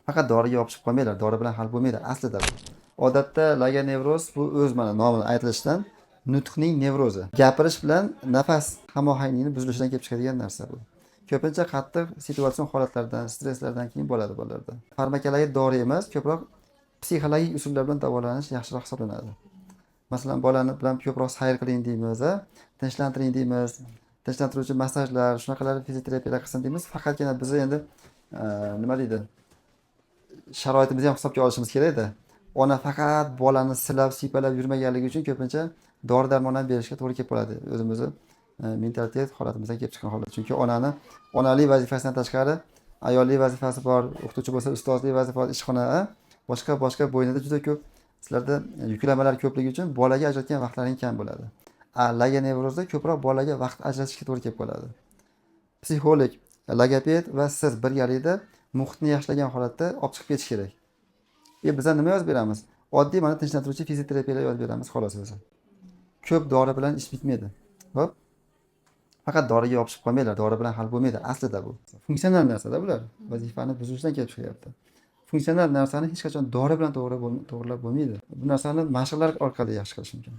Faqat doriga yopishib qolmanglar, dori bilan hal bo'lmaydi aslida bu. Odatda laganevroz bu o'z mana nomi aytilishidan nutqning nevrozi. Gapirish bilan nafas hamohangligini buzilishidan kelib chiqadigan narsa bu. Ko'pincha qattiq situatsion holatlardan, stresslardan keyin bo'ladi bolalarda. Farmakologik dori emas, ko'proq psixologik usullar bilan davolanish yaxshiroq hisoblanadi. Masalan, bolani bilan ko'proq sayr qiling deymiz, tinchlantiring deymiz. Tinchlantiruvchi massajlar, shunaqalar fizioterapiyalar qilsin deymiz. Faqatgina biz endi nima deydi? Sharoitimizni ham hisobga olishimiz kerak-da. Ona faqat bolani silab, siypalab yurmaganligi uchun ko'pincha dori-darmon ham berishga to'g'ri kelib qoladi. O'zimizni mentalitet holatimizdan kelib chiqqan holat. Chunki onalik vazifasidan tashqari ayollik vazifasi bor, o'qituvchi bo'lsa ustozlik vazifasi bor, ishxona, boshqa bo'ynida juda ko'p sizlarda yuklamalar ko'pligi uchun bolaga ajratgan vaqtlaring kam bo'ladi. Lagenevrozda ko'proq bolaga vaqt ajratishga to'g'ri kelib qoladi. Psixolog, logoped va siz birgalikda muhitni yaxshilagan holatda olib chiqib ketish kerak. Biz nima yozib beramiz? Oddiy mana tinchlantiruvchi fizioterapiyalar yozib beramiz xolos o'zi. Ko'p dori bilan ish bitmaydi. Hop. Faqat doriga yopishib qolmanglar, dori bilan hal bo'lmaydi aslida bu. Funksional narsada bular. Vazifani buzishdan kelib chiqyapti. Funksional narsani hech qachon dori bilan to'g'rilab bo'lmaydi. Bu narsani mashqlar orqali yaxshi qilish mumkin.